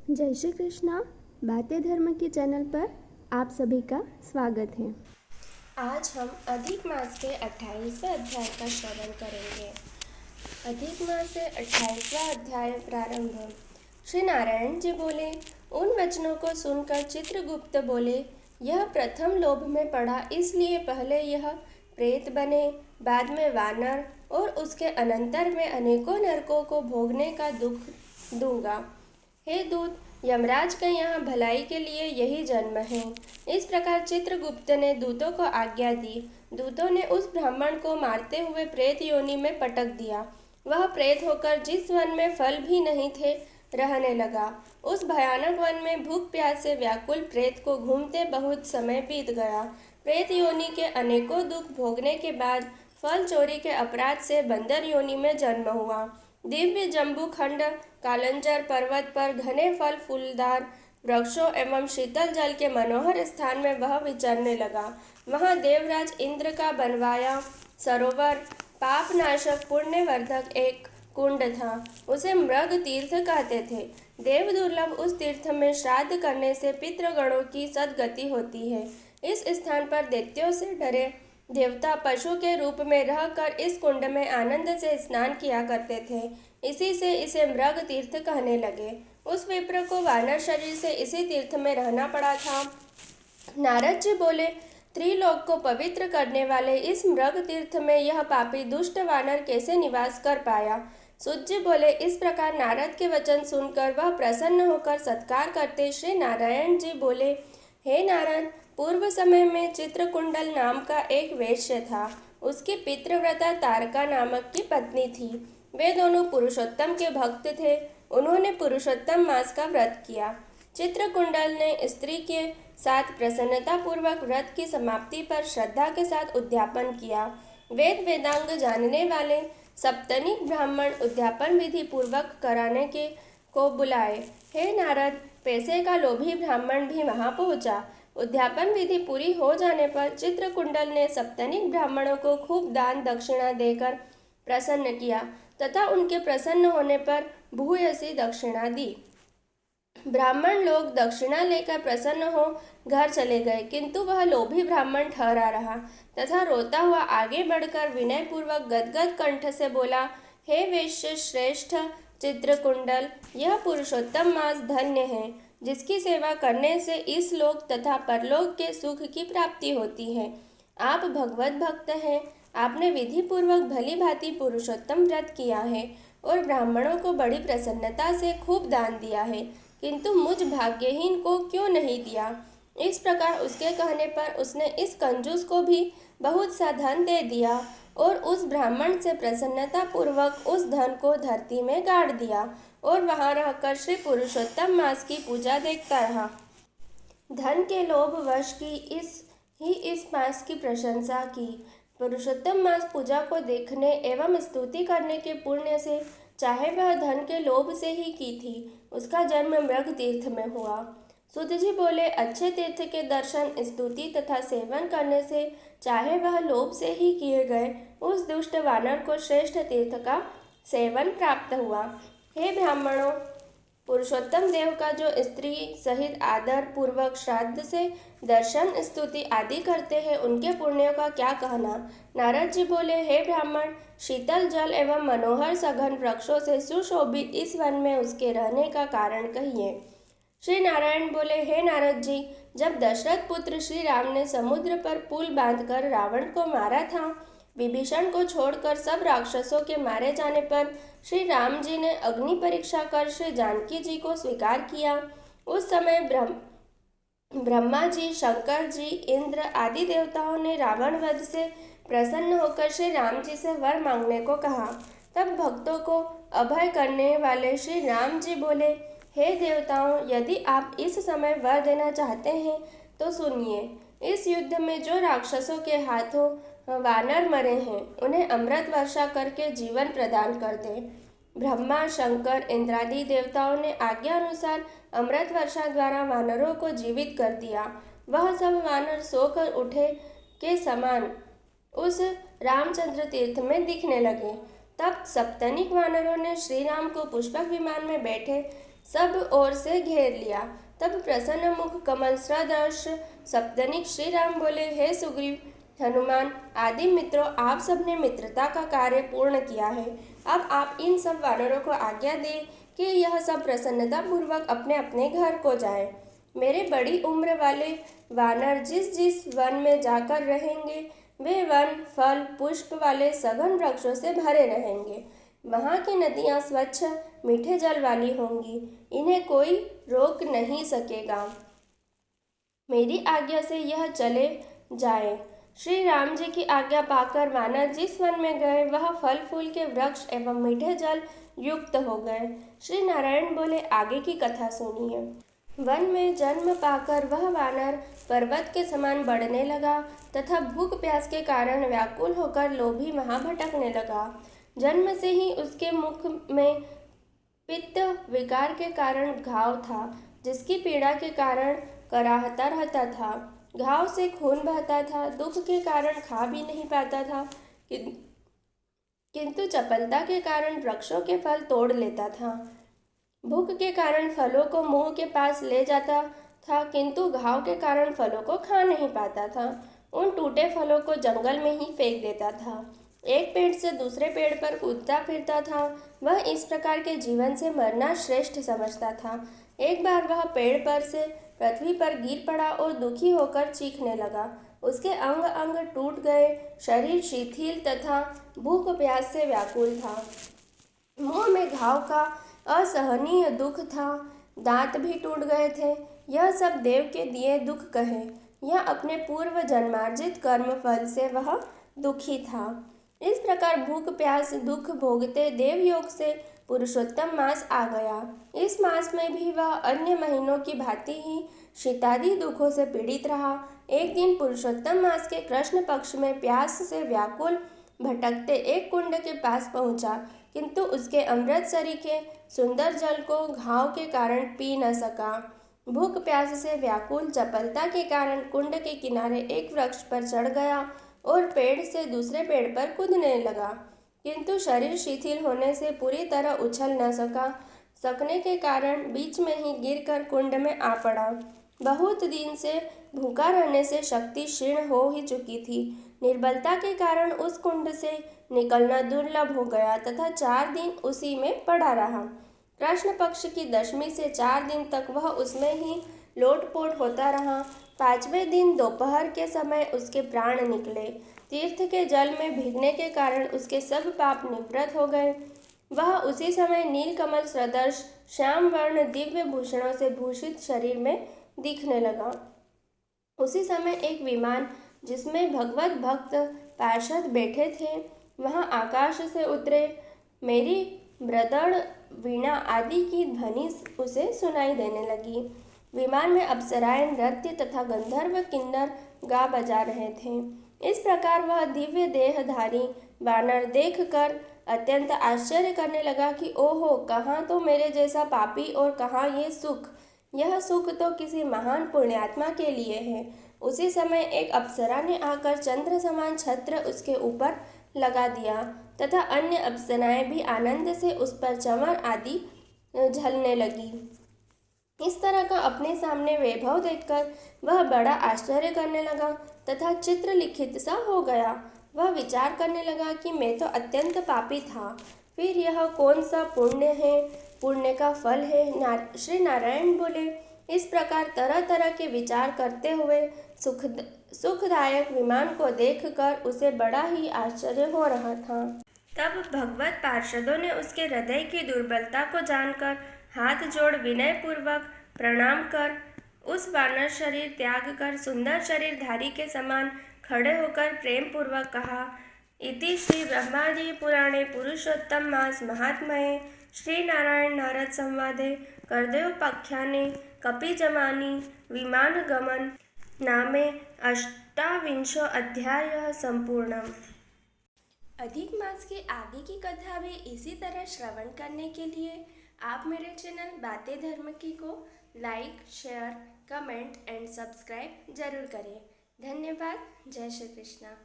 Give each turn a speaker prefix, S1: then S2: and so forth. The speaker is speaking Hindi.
S1: जय श्री कृष्णा। बातें धर्म के चैनल पर आप सभी का स्वागत है।
S2: आज हम अधिक मास के 28वें अध्याय का श्रवण करेंगे। अधिक मास से 28वां अध्याय प्रारंभ। श्री नारायण जी बोले, उन वचनों को सुनकर चित्रगुप्त बोले, यह प्रथम लोभ में पड़ा, इसलिए पहले यह प्रेत बने, बाद में वानर और उसके अनंतर में अनेकों नरकों को भोगने का दुख दूंगा। हे दूत, यमराज के यहाँ भलाई के लिए यही जन्म है। इस प्रकार चित्रगुप्त ने दूतों को आज्ञा दी। दूतों ने उस ब्राह्मण को मारते हुए प्रेत योनि में पटक दिया। वह प्रेत होकर जिस वन में फल भी नहीं थे रहने लगा। उस भयानक वन में भूख प्यास से व्याकुल प्रेत को घूमते बहुत समय बीत गया। प्रेत योनि के अनेकों दुख भोगने के बाद फल चोरी के अपराध से बंदर योनि में जन्म हुआ। दिव्य जम्बू खंड कालंजर पर्वत पर घने फल फूलदार वृक्षों एवं शीतल जल के मनोहर स्थान में वह विचरने लगा। वहाँ देवराज इंद्र का बनवाया सरोवर पापनाशक पुण्यवर्धक एक कुंड था। उसे मृग तीर्थ कहते थे। देव दुर्लभ उस तीर्थ में श्राद्ध करने से पितृगणों की सद्गति होती है। इस स्थान पर दैत्यों से डरे देवता पशु के रूप में रहकर इस कुंड में आनंद से स्नान किया करते थे। इसी से इसे मृग तीर्थ कहने लगे। उस विप्र को वानर शरीर से इसी तीर्थ में रहना पड़ा था। नारद जी बोले, त्रिलोक को पवित्र करने वाले इस मृग तीर्थ में यह पापी दुष्ट वानर कैसे निवास कर पाया। सूत जी बोले, इस प्रकार नारद के वचन सुनकर वह प्रसन्न होकर सत्कार करते श्री नारायण जी बोले, हे नारद, पूर्व समय में चित्रकुंडल नाम का एक वैश्य था। उसकी पितृव्रता तारका नामक की पत्नी थी। वे दोनों पुरुषोत्तम के भक्त थे। उन्होंने पुरुषोत्तम मास का व्रत किया। चित्रकुंडल ने स्त्री के साथ प्रसन्नता पूर्वक व्रत की समाप्ति पर श्रद्धा के साथ उद्यापन किया। वेद वेदांग जानने वाले सप्तनिक ब्राह्मण उद्यापन विधि पूर्वक कराने के को बुलाए। हे नारद, पैसे का लोभी ब्राह्मण भी वहां पहुंचा। उद्यापन विधि पूरी हो जाने पर चित्रकुंडल ने सप्तनिक ब्राह्मणों को खूब दान दक्षिणा देकर प्रसन्न किया तथा उनके प्रसन्न होने पर भूयसी दक्षिणा दी। ब्राह्मण लोग दक्षिणा लेकर प्रसन्न हो घर चले गए, किंतु वह लोभी ब्राह्मण ठहरा रहा तथा रोता हुआ आगे बढ़कर विनयपूर्वक गदगद कंठ से बोला, हे वैश्य श्रेष्ठ चित्रकुंडल, यह पुरुषोत्तम मास धन्य है, जिसकी सेवा करने से इस लोक तथा परलोक के सुख की प्राप्ति होती है। आप भगवत भक्त हैं। आपने विधि पूर्वक भली भांति पुरुषोत्तम व्रत किया है और ब्राह्मणों को बड़ी प्रसन्नता से खूब दान दिया है, किंतु मुझ भाग्यहीन को क्यों नहीं दिया। इस प्रकार उसके कहने पर उसने इस कंजूस को भी बहुत सा धन दे दिया और उस ब्राह्मण से प्रसन्नता पूर्वक उस धन को धरती में गाड़ दिया और वहां रहकर श्री पुरुषोत्तम मास की पूजा देखता रहा। धन के लोभ वश की इस मास की प्रशंसा की। पुरुषोत्तम मास पूजा को देखने एवं स्तुति करने के पुण्य से, चाहे वह धन के लोभ से ही की थी, उसका जन्म मृग तीर्थ में हुआ। सुत जी बोले, अच्छे तीर्थ के दर्शन स्तुति तथा सेवन करने से, चाहे वह लोभ से ही किए गए, उस दुष्ट वानर को श्रेष्ठ तीर्थ का सेवन प्राप्त हुआ। हे ब्राह्मणों, पुरुषोत्तम देव का जो स्त्री सहित आदर पूर्वक श्राद्ध से दर्शन स्तुति आदि करते हैं, उनके पुण्यों का क्या कहना। नारद जी बोले, हे ब्राह्मण, शीतल जल एवं मनोहर सघन वृक्षों से सुशोभित इस वन में उसके रहने का कारण कहिए। श्री नारायण बोले, हे नारद जी, जब दशरथ पुत्र श्री राम ने समुद्र पर पुल बांधकर रावण को मारा था, विभीषण को छोड़कर सब राक्षसों के मारे जाने पर श्री राम जी ने अग्नि परीक्षा कर श्री जानकी जी को स्वीकार किया। उस समय ब्रह्मा जी, शंकर जी, इंद्र आदि देवताओं ने रावण वध से प्रसन्न होकर श्री राम जी से वर मांगने को कहा। तब भक्तों को अभय करने वाले श्री राम जी बोले, हे देवताओं, यदि आप इस समय वर देना चाहते हैं तो सुनिए। इस युद्ध में जो राक्षसों के हाथों वानर मरे हैं, उन्हें अमृत वर्षा करके जीवन प्रदान कर दे। ब्रह्मा, शंकर, इंद्रादि देवताओं ने आज्ञा अनुसार अमृत वर्षा द्वारा वानरों को जीवित कर दिया। वह सब वानर सोकर उठे के समान उस रामचंद्र तीर्थ में दिखने लगे। तब सप्तनिक वानरों ने श्री राम को पुष्पक विमान में बैठे सब ओर से घेर लिया। तब प्रसन्न मुख कमल सदृश सप्तनिक श्री राम बोले, हे सुग्रीव, हनुमान आदि मित्रों, आप सबने मित्रता का कार्य पूर्ण किया है। अब आप इन सब वानरों को आज्ञा दें कि यह सब प्रसन्नता पूर्वक अपने अपने घर को जाएं। मेरे बड़ी उम्र वाले वानर जिस जिस वन में जाकर रहेंगे, वे वन फल पुष्प वाले सघन वृक्षों से भरे रहेंगे। वहाँ की नदियाँ स्वच्छ मीठे जल वाली होंगी, इन्हें कोई रोक नहीं सकेगा। मेरी आज्ञा से यह चले जाए। श्री राम जी की आज्ञा पाकर वानर जिस वन में गए, वह फल फूल के वृक्ष एवं मीठे जल युक्त हो गए। श्री नारायण बोले, आगे की कथा सुनिए। वन में जन्म पाकर वह वानर पर्वत के समान बढ़ने लगा तथा भूख प्यास के कारण व्याकुल होकर लोभी वहां भटकने लगा। जन्म से ही उसके मुख में पित्त विकार के कारण घाव था, जिसकी पीड़ा के कारण कराहता रहता था। घाव से खून बहता था, दुख के कारण खा भी नहीं पाता था, किंतु चपलता के कारण वृक्षों के फल तोड़ लेता था। भूख के कारण फलों को मुंह के पास ले जाता था, किंतु घाव के कारण फलों को खा नहीं पाता था। उन टूटे फलों को जंगल में ही फेंक देता था। एक पेड़ से दूसरे पेड़ पर कूदता फिरता था। वह इस प्रकार के जीवन से मरना श्रेष्ठ समझता था। एक बार वह पेड़ पर से पृथ्वी पर गिर पड़ा और दुखी होकर चीखने लगा। उसके अंग अंग टूट गए, शरीर शिथिल तथा भूख प्यास से व्याकुल था। मुंह में घाव का असहनीय दुख था, दांत भी टूट गए थे। यह सब देव के दिए दुख कहे। यह अपने पूर्व जन्मार्जित कर्म फल से वह दुखी था। इस प्रकार भूख प्यास दुख भोगते देवयोग से पुरुषोत्तम मास आ गया। इस मास में भी वह अन्य महीनों की भांति ही शीतादि दुखों से पीड़ित रहा। एक दिन पुरुषोत्तम मास के कृष्ण पक्ष में प्यास से व्याकुल भटकते एक कुंड के पास पहुंचा, किंतु उसके अमृत सरीखे सुंदर जल को घाव के कारण पी न सका। भूख प्यास से व्याकुल चपलता के कारण कुंड के किनारे एक वृक्ष पर चढ़ गया और पेड़ से दूसरे पेड़ पर कूदने लगा, किंतु शरीर शिथिल होने से पूरी तरह उछल न सकने के कारण बीच में ही गिरकर कुंड में आ पड़ा। बहुत दिन से भूखा रहने से शक्ति क्षीण हो ही चुकी थी। निर्बलता के कारण उस कुंड से निकलना दुर्लभ हो गया तथा 4 दिन उसी में पड़ा रहा। कृष्ण पक्ष की दशमी से 4 दिन तक वह उसमें ही लोटपोट होता रहा। 5वें दिन दोपहर के समय उसके प्राण निकले। तीर्थ के जल में भीगने के कारण उसके सब पाप निवृत्त हो गए। वह उसी समय नीलकमल सदृश श्याम वर्ण दिव्य भूषणों से भूषित शरीर में दिखने लगा। उसी समय एक विमान जिसमें भगवत भक्त पार्षद बैठे थे, वहां आकाश से उतरे। मेरी मृदड़ वीणा आदि की ध्वनि उसे सुनाई देने लगी। विमान में अप्सराएं नृत्य तथा गंधर्व किन्नर गा बजा रहे थे। इस प्रकार वह दिव्य देहधारी वानर देखकर अत्यंत आश्चर्य करने लगा कि ओहो, कहाँ तो मेरे जैसा पापी और कहाँ ये सुख। यह सुख तो किसी महान पुण्यात्मा के लिए है। उसी समय एक अप्सरा ने आकर चंद्र समान छत्र उसके ऊपर लगा दिया तथा अन्य अप्सराएं भी आनंद से उस पर चंवर आदि झलने लगी। इस तरह का अपने सामने वैभव देखकर वह बड़ा आश्चर्य करने लगा तथा चित्र लिखित सा हो गया। वह विचार करने लगा कि मैं तो अत्यंत पापी था, फिर यह कौन सा पुण्य है, पुण्य का फल है। श्री नारायण बोले, इस प्रकार तरह तरह के विचार करते हुए सुखदायक विमान को देखकर उसे बड़ा ही आश्चर्य हो रहा था। तब भगवत पार्षदों ने उसके हृदय की दुर्बलता को जानकर हाथ जोड़ विनय पूर्वक प्रणाम कर उस वानर शरीर त्याग कर सुंदर शरीरधारी के समान खड़े होकर प्रेम पूर्वक कहा, इति श्री ब्रह्मादि पुराणे पुरुषोत्तम मास महात्म्ये श्री नारायण नारद संवादे कर्दयोपाख्याने कपिजमानि विमान गमन नामे 28 अध्याय संपूर्णम। अधिक मास के आगे की कथा भी इसी तरह श्रवण करने के लिए आप मेरे चैनल बातें धर्म की को like, share, comment and subscribe जरूर करें। धन्यवाद। जय श्री कृष्णा।